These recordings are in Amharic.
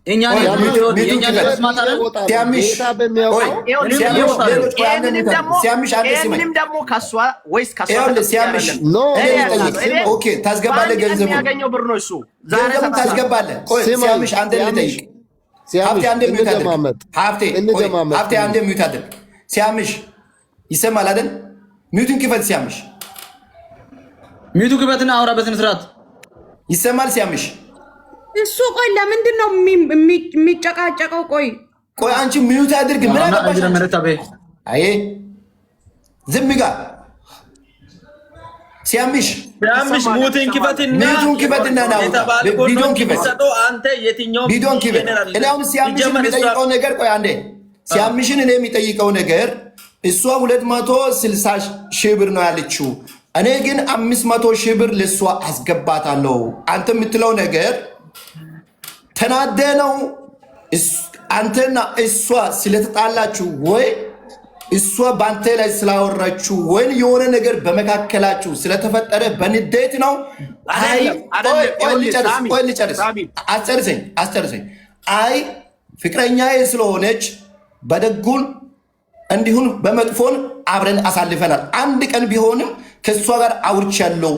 እኛን የኛን መስማት አይደል ሲያምሽ ምንም ደግሞ ከሷ ወይስ ከሷ ሲያምሽ ኦኬ ታስገባለህ ገንዘቡ የሚያገኘው ብር ነው እሱ ዛሬ ታስገባለህ ቆይ ሲያምሽ አንተ ልጠይቅ ሀብቴ አንዴ ሚውት አድርግ ሀብቴ አንዴ ሚውት አድርግ ሲያምሽ ይሰማል አይደል ሚውቱን ክፈት ሲያምሽ ሚውቱ ክፈትና አውራ በስነ ስርዓት ይሰማል ሲያምሽ እሱ ቆይ ለምንድን ነው የሚጨቃጨቀው? ቆይ አንቺ ሚዩት አድርግ። ምን አገባሽ? አይ ዝም ጋ ሲያምሽ ሙትን ክፈትና ቪዲዮን ክፈት። አንተ የትኛው ቪዲዮን ክፈት። እኔ አሁን ሲያምሽን የሚጠይቀው ነገር ቆይ አንዴ ሲያምሽን እኔ የሚጠይቀው ነገር እሷ 260 ሺህ ብር ነው ያለችው። እኔ ግን 500 ሺህ ብር ለሷ አስገባታለሁ። አንተ የምትለው ነገር ተናደ ነው አንተና እሷ ስለተጣላችሁ ወይ እሷ ባንተ ላይ ስላወራችሁ ወይ የሆነ ነገር በመካከላችሁ ስለተፈጠረ በንዴት ነው? አይ አስጨርሰኝ። አይ ፍቅረኛዬ ስለሆነች በደጉን እንዲሁን በመጥፎን አብረን አሳልፈናል። አንድ ቀን ቢሆንም ከእሷ ጋር አውርቻለሁ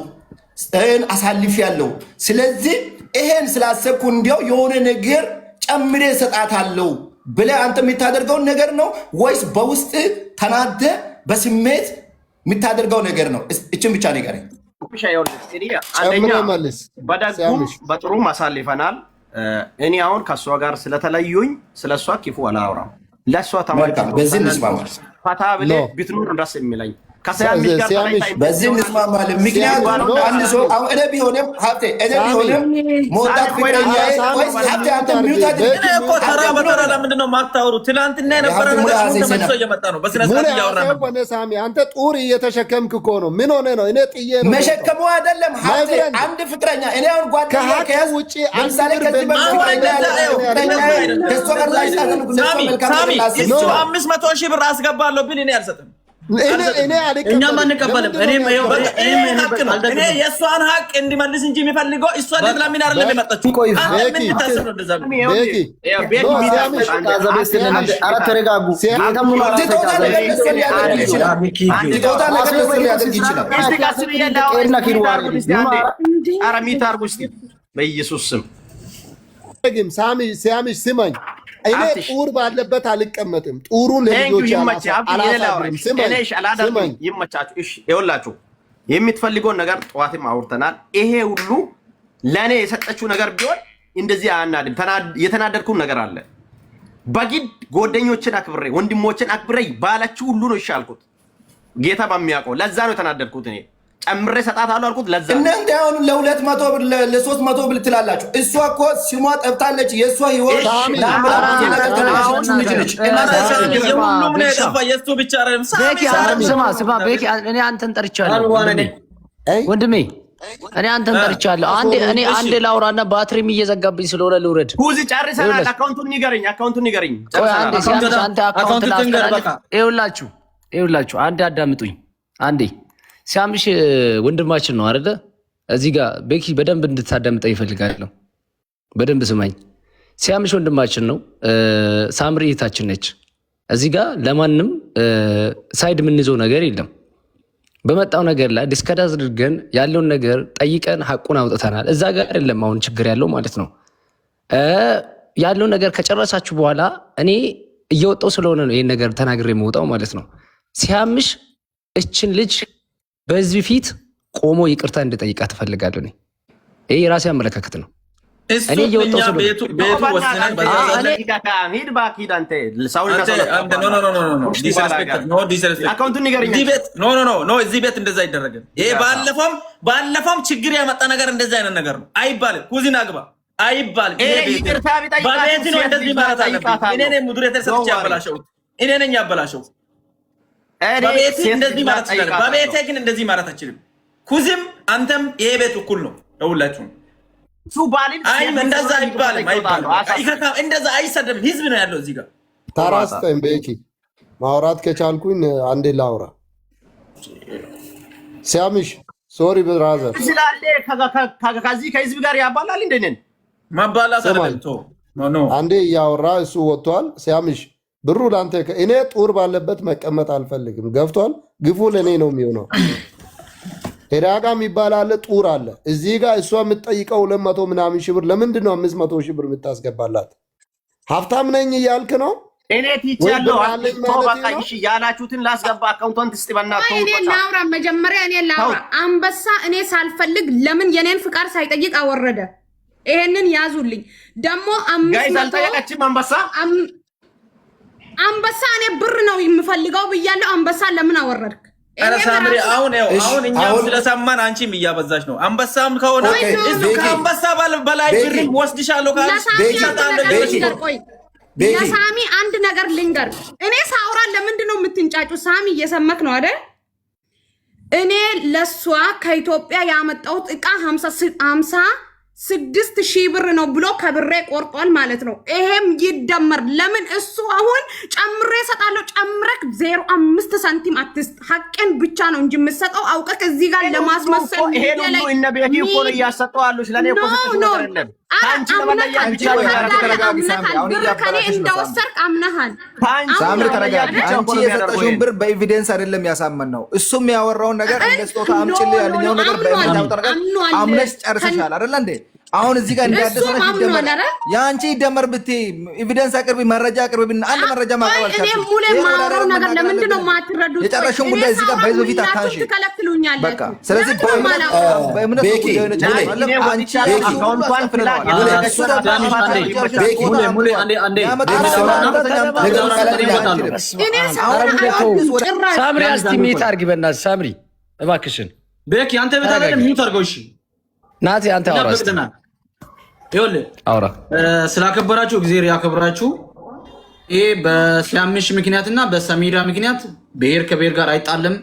አሳልፌያለሁ። ስለዚህ ይሄን ስላሰብኩ እንዲያው የሆነ ነገር ጨምሬ እሰጣታለሁ ብለህ አንተ የምታደርገውን ነገር ነው ወይስ በውስጥ ተናደ በስሜት የምታደርገው ነገር ነው? እችን ብቻ ንገረኝ። በደጉም በጥሩም አሳልፈናል። እኔ አሁን ከእሷ ጋር ስለተለዩኝ ስለሷ ክፉ አላወራም። ለእሷ ተመልካች በዚህ እንስማማለን። ፈታ ብለህ ብትኖር ደስ የሚለኝ በዚህ እንስማማለን። ምክንያቱም አንድ ሰው አሁን እኔ ቢሆንም ሀብቴ መውጣት ፍቅረኛ ወይስ ሀብቴ አንተ ሚዩት አድርግ እኮ ተራ በተራ ለምንድን ነው የማታወሩ? ትናንትና የነበረ ነገር ተመልሶ እየመጣ ነው። በስነ ስርዓት እያወራ ነው። ሳሚ አንተ ጡር እየተሸከምክ እኮ ነው። ምን ሆነ ነው? እኔ ጥዬ ነው መሸከሙ አይደለም ሀብቴ አንድ ፍቅረኛ እኔ አሁን ጓደኛ ከያዝ ውጪ ለምሳሌ ከዚህ በፍቅረኛ ከእሷ ጋር ላይ ሳሚ 500 ሺህ ብር አስገባለሁ ብል እኔ አልሰጥም። እኛም አንቀበልም። እኔ የእሷን ሀቅ እንዲመልስ እንጂ የሚፈልገው እሷ ለምን አይደለም የመጣችው? ተረጋጉ። በኢየሱስ ስም ሲያምሽ ስማኝ፣ እኔ ጡር ባለበት አልቀመጥም። ጡሩ ለልጆች አላሳድርም። ይመቻችሁ። እሺ ይኸውላችሁ የምትፈልገውን ነገር ጠዋትም አውርተናል። ይሄ ሁሉ ለእኔ የሰጠችው ነገር ቢሆን እንደዚህ አያናድም። የተናደድኩም ነገር አለ። በግድ ጓደኞችን አክብሬ ወንድሞችን አክብሬ ባላችሁ ሁሉ ነው ይሻልኩት። ጌታ በሚያውቀው ለዛ ነው የተናደድኩት። እኔ ጨምሬ ሰጣታለሁ አልኩት። ለዛ እናንተ አሁን ለ200 ብር ለ300 ብር ትላላችሁ። እሷ እኮ ስሟ ጠፍታለች። የእሷ ህይወት ሁሉም ነው የጠፋ የእሱ ብቻ አይደለም። ስማ ቤኪ እኔ አንተን ጠርቻለሁ ወንድሜ፣ እኔ አንተን ጠርቻለሁ። አንዴ ላውራና ባትሪም እየዘጋብኝ ስለሆነ ልውረድ። ሁዚ ጨርሰናል። አካውንቱን ንገረኝ። አንተ አካውንት ላስተላልፍ። ይኸውላችሁ አንዴ አዳምጡኝ። አንዴ ሲያምሽ ወንድማችን ነው አይደለ? እዚህ ጋር ቤኪ በደንብ እንድታዳምጠኝ ይፈልጋለሁ። በደንብ ስማኝ። ሲያምሽ ወንድማችን ነው፣ ሳምሪ እህታችን ነች። እዚህ ጋር ለማንም ሳይድ የምንይዘው ነገር የለም። በመጣው ነገር ላይ ዲስከዳዝ አድርገን ያለውን ነገር ጠይቀን ሀቁን አውጥተናል። እዛ ጋር አይደለም አሁን ችግር ያለው ማለት ነው። ያለውን ነገር ከጨረሳችሁ በኋላ እኔ እየወጣው ስለሆነ ነው ይህን ነገር ተናግሬ የምወጣው ማለት ነው። ሲያምሽ እችን ልጅ በዚህ ፊት ቆሞ ይቅርታ እንድጠይቃ ትፈልጋለሁ። ይሄ የራሴ አመለካከት ነው። እኔ እየወጣሁ ስለሆነ ቤቱ ወስነን እዚህ ቤት እንደዛ አይደረግም። ይሄ ባለፈውም ችግር ያመጣ ነገር እንደዛ አይነት ነገር ነው አይባልም። ኩዚና ግባ አይባልም። በቤት ነው እንደዚህ ማለት አለብኝ። እኔ ነኝ ሙድሬተር ሰጥቼ ያበላሸሁት፣ እኔ ነኝ ያበላሸሁት። በቤት እንደዚህ ማለት ይችላል። በቤቴ ግን እንደዚህ ማለት አችልም። ኩዚም አንተም ይሄ ቤት እኩል ነው ለሁላችሁም። እንደዛ አይባልም። እንደዛ አይሰደብም። ህዝብ ነው ያለው እዚህ ጋር። ታራስጠኝ ቤኪ ማውራት ከቻልኩኝ አንዴ ላውራ። ሲያምሽ ሶሪ ብራዘር ስላለ ከዚህ ከህዝብ ጋር ያባላል። እንደነን ማባላት አይደለም። አንዴ እያወራ እሱ ወጥቷል። ሲያምሽ ብሩ ለአንተ እኔ ጡር ባለበት መቀመጥ አልፈልግም። ገብቷል። ግፉ ለእኔ ነው የሚሆነው። ሄዳጋ የሚባል አለ፣ ጡር አለ። እዚህ ጋር እሷ የምትጠይቀው 200 ምናምን ሺህ ብር ለምንድን ነው 500 ሺህ ብር የምታስገባላት? ሀብታም ነኝ እያልክ ነው? እኔ ቲቻለሁ ያላችሁትን ላስገባ አካውንታንት እስቲ በእናትህ እኔ ላውራ መጀመሪያ እኔ ላውራ። አንበሳ እኔ ሳልፈልግ ለምን የኔን ፍቃድ ሳይጠይቅ አወረደ? ይሄንን ያዙልኝ። ደግሞ 500 አንበሳ እኔ ብር ነው የምፈልገው ብያለሁ። አንበሳ ለምን አወረድክ? ሳምሪ አሁን እኛም ስለሰማን አንቺም እያበዛሽ ነው። አንበሳም ከሆነ እሱ ከአንበሳ በላይ ብር ወስድሻለሁ ካለሽ ለሳሚ አንድ ነገር ልንገር። እኔ ሳውራ ለምንድን ነው የምትንጫጩ? ሳሚ እየሰመክ ነው አይደል? እኔ ለሷ ከኢትዮጵያ ያመጣሁት እቃ 56,000 ብር ነው ብሎ ከብሬ ቆርጧል ማለት ነው። ይሄም ይደመር። ለምን እሱ አሁን ጨምሬ እሰጣለሁ፣ ጨምረክ 0.5 ሳንቲም አትስጥ። ሐቄን ብቻ ነው እንጂ የምሰጠው አውቀክ እዚህ ጋር ለማስመሰል ይሄ ነው። እነ ቤኪ እኮ ነው እያሰጠዋሉ። ስለኔ እኮ አይደለም ታንቺ ለማለያየት ብቻ ከኔ እንደወሰርክ አምነሃል። ሳምሪ ተረጋጊ። አንቺ የሰጠሽውን ብር በኤቪደንስ አይደለም ያሳመን ነው። እሱም ያወራውን ነገር እንደ ስጦታ አምጪልኝ ያለኛው ነገር በኤቪደንስ አውጥተሽ አምነሽ ጨርሰሻል አይደል እንዴ? አሁን እዚህ ጋር እንዳደሰነሽ ይደመር ያንቺ ይደመር ብትይ ኤቪደንስ አቅርቢ፣ መረጃ አቅርቢ። አንድ መረጃ ማቅረብ አልቻልሽም። እኔ ሙሌ ማውራው ነገር ለምንድን ነው የማትረዱት? የጨረሽውን ጉዳይ እዚህ ጋር በህዝብ ፊት አታንሺ። በቃ ስለዚህ በእምነት ጉዳይ ነው ጨርሻለሁ። አንቺ አካውንቷን ፍለዋል። ሳምሪ እስቲ ሚት አድርጊ በእናትሽ ሳምሪ እባክሽን። ቤኪ አንተ ቤት አይደለም ሚት አድርገው። እሺ ናቲ አንተ አውራ እስቲ ይኸውልህ አውራ። ስላከበራችሁ እግዚአብሔር ያከብራችሁ። ይሄ በሲያምሽ ምክንያትና በሰሚራ ምክንያት ብሔር ከብሔር ጋር አይጣልም።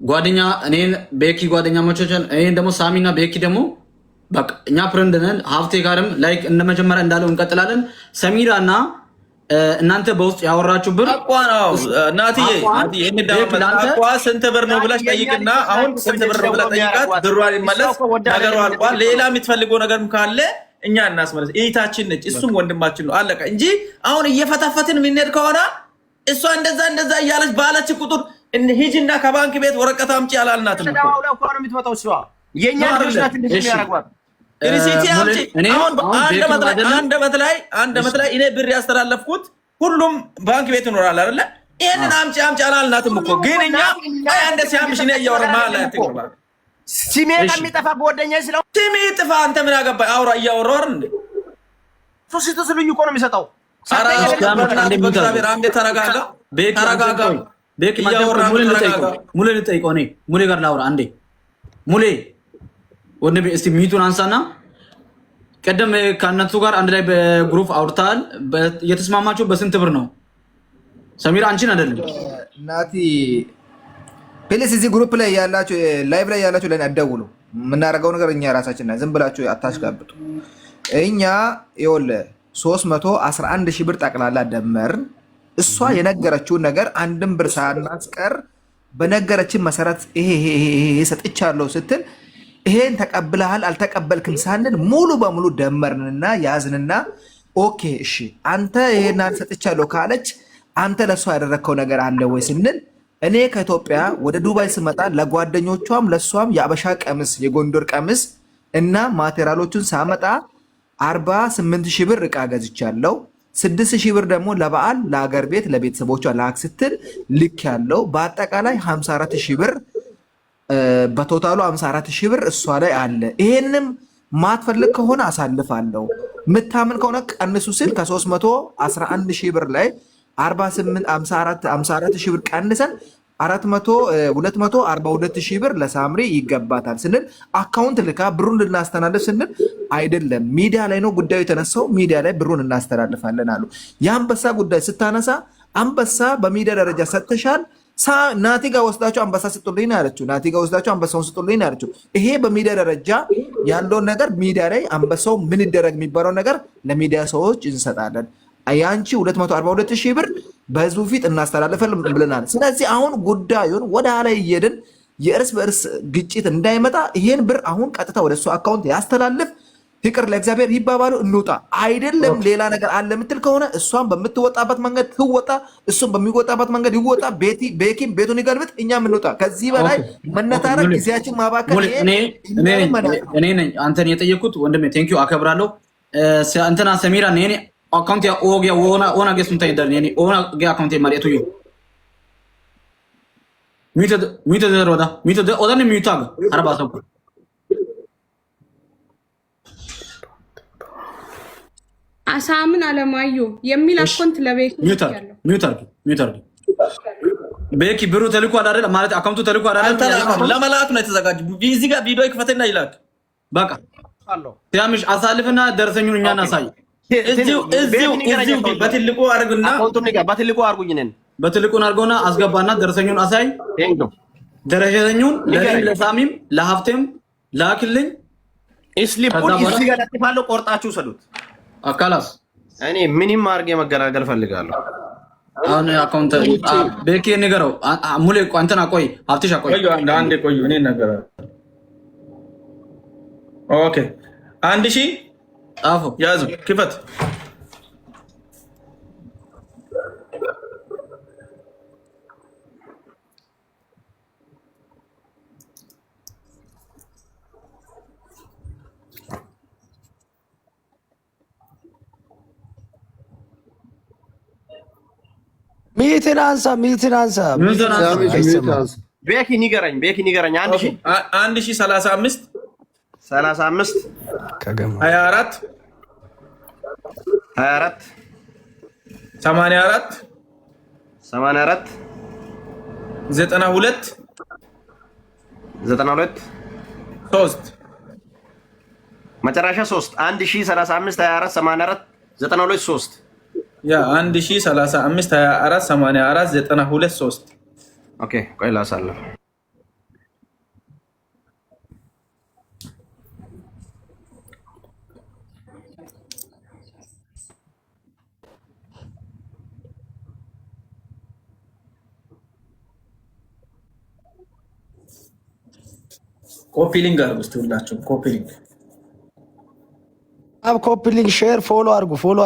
ጓደኛ እኔን ቤኪ ጓደኛ መቾችን እኔን ደግሞ ሳሚና ቤኪ ደግሞ በቃ እኛ ፍሬንድ ነን። ሀብቴ ጋርም ላይክ እንደ መጀመሪያ እንዳለው እንቀጥላለን። ሰሚራና እናንተ በውስጥ ያወራችሁ ብር አቋ ነው። ናቲዬ አቋ ስንት ብር ነው ብለሽ ጠይቅና አሁን ስንት ብር ነው ብለሽ ጠይቃት። ብሯን ይመለስ፣ ነገሩ አልቋል። ሌላ የምትፈልገው ነገርም ካለ እኛ እናስመለስ። እህታችን ነች፣ እሱም ወንድማችን ነው። አለቀ እንጂ አሁን እየፈታፈትን የምንሄድ ከሆነ እሷ እንደዛ እያለች ባለች ቁጥር ሂጂና ከባንክ ቤት ወረቀት አምጪ ያላልናትም እኮ የኛ ልጅ ናት እንደዚህ ያረጋግጥ ሪሲቲ አምጪ። አሁን አንድ አመት ላይ እኔ ብር ያስተላለፍኩት ሁሉም ባንክ ቤት ይኖራል አይደለ? ይሄንን አምጪ አላልናትም እኮ። ግን እኛ አንደ ሲያምሽ ነው እያወራን ማለት አትግባ። ሲሜ ከሚጠፋ ጓደኛዬ ስለው ሲሜ ጥፋ አንተ ምን አገባህ? አውራ እያወራሁ አይደል እንዴ? ሶስት ስሉኝ እኮ ነው የሚሰጠው። አንዴ ተረጋጋ፣ ቤት ተረጋጋ። ቤት እያወራን ሙሌ ልጠይቀው እኔ ሙሌ ጋር ላውራ አንዴ። ሙሌ ወንድሜ እስቲ ሚቱን አንሳና፣ ቀደም ከእነሱ ጋር አንድ ላይ በግሩፕ አውርታል። የተስማማችሁ በስንት ብር ነው? ሰሚራ አንቺን አይደለም ናቲ ፕሊስ፣ እዚህ ግሩፕ ላይ ያላችሁ ላይቭ ላይ ያላችሁ ለኔ አትደውሉ። የምናደርገው ነገር እኛ ራሳችን ነን። ዝም ብላችሁ አታሽጋብጡ። እኛ ይኸውልህ 311 ሺህ ብር ጠቅላላ ደመርን። እሷ የነገረችውን ነገር አንድም ብር ሳናስቀር በነገረችን መሰረት ይሄ ሰጥቻለሁ ስትል ይሄን ተቀብለሃል አልተቀበልክም ሳንል ሙሉ በሙሉ ደመርንና ያዝንና ኦኬ እሺ አንተ ይሄን ሰጥቻለሁ ካለች አንተ ለሷ ያደረከው ነገር አለ ወይ ስንል እኔ ከኢትዮጵያ ወደ ዱባይ ስመጣ ለጓደኞቿም ለሷም የአበሻ ቀሚስ የጎንደር ቀሚስ እና ማቴሪያሎቹን ሳመጣ 48 ሺህ ብር እቃ ገዝቻለሁ። 6 ሺህ ብር ደግሞ ለበዓል ለሀገር ቤት ለቤተሰቦቿ ላክ ስትል ልክ ያለው በአጠቃላይ 54 ሺህ ብር በቶታሉ 54 ሺህ ብር እሷ ላይ አለ። ይሄንም ማትፈልግ ከሆነ አሳልፋለሁ፣ ምታምን ከሆነ ቀንሱ ስል ከ311 ሺህ ብር ላይ 54 ሺህ ብር ቀንሰን 242 ሺህ ብር ለሳምሪ ይገባታል ስንል አካውንት ልካ ብሩን ልናስተላልፍ ስንል አይደለም ሚዲያ ላይ ነው ጉዳዩ የተነሳው፣ ሚዲያ ላይ ብሩን እናስተላልፋለን አሉ። የአንበሳ ጉዳይ ስታነሳ አንበሳ በሚዲያ ደረጃ ሰጥተሻል፣ ናቲ ጋር ወስዳችሁ አንበሳ ስጡልኝ ነው ያለችው። ናቲ ጋር ወስዳችሁ አንበሳውን ስጡልኝ ነው ያለችው። ይሄ በሚዲያ ደረጃ ያለውን ነገር ሚዲያ ላይ አንበሳው ምን ይደረግ የሚባለው ነገር ለሚዲያ ሰዎች እንሰጣለን። ያንቺ 242 ሺህ ብር በህዝቡ ፊት እናስተላልፈን ብለናል። ስለዚህ አሁን ጉዳዩን ወደ ኋላ እየሄድን የእርስ በእርስ ግጭት እንዳይመጣ ይሄን ብር አሁን ቀጥታ ወደ እሱ አካውንት ያስተላልፍ። ፍቅር ለእግዚአብሔር ይባባሉ፣ እንውጣ። አይደለም ሌላ ነገር አለ የምትል ከሆነ እሷን በምትወጣበት መንገድ ትወጣ፣ እሱም በሚወጣበት መንገድ ይወጣ። ቤኪም ቤቱን ይገልብጥ፣ እኛም እንውጣ። ከዚህ በላይ መነታረክ፣ ጊዜያችን ማባከል እኔ ነኝ አንተን የጠየኩት ወንድሜ። ቴንኪው አከብራለሁ። እንትና ሰሚራ ነኝ አካውንት ያ ኦጊያ ኦና ገሱን ታይደር ነኝ ኦና ጋ አካውንት ማሪያቱ ዩ ሚተ ደሮዳ ሚተ ኦዳን ሚታግ አርባ ሰው አሳምን አለማየሁ የሚል አካውንት ለቤኪ ያለው ሚውተር ቤኪ ብሩ ተልኮ አይደል ማለት አካውንቱ ተልኮ አይደል ለመላክ ነው የተዘጋጀ። እዚህ ጋር ቪዲዮ ይክፈትና ይላክ። በቃ ሲያምሽ አሳልፍና ደረሰኙን እኛ እናሳይ። እዚሁ በትልቁ አርግና አካውንቱን ንጋ በትልቁ አርጉኝ ነን በትልቁን አርጎና አስገባና ደረሰኙን አሳይ። ደረሰኙን ለኔም ለሳሚም ለሀፍቴም ላክልኝ። ስሊፑን እዚህ ጋር ለጥፋለሁ፣ ቆርጣችሁ ሰዱት። አካላስ እኔ ምንም አርጌ መገላገል ፈልጋለሁ። አሁን አካውንት ቤኪ ንገረው። ሙሌ እንትና ቆይ ሀፍትሽ ቆይ አንዴ ቆዩ። እኔ ነገር ኦኬ 1000 ጻፉ ያዙ ክፈት። ሚትን አንሳ ቤኪ ንገረኝ 1000 1035 35 24 84 92 3 መጨረሻ 3 1035 24 84 92 3 ያ 1035 24 84 92 3 ኦኬ ቆይ ላሳለፍ። ኮፒ ሊንክ አርጉ እስቲ ሁላችሁም ኮፒ ሊንክ ሼር ፎሎ አድርጉ።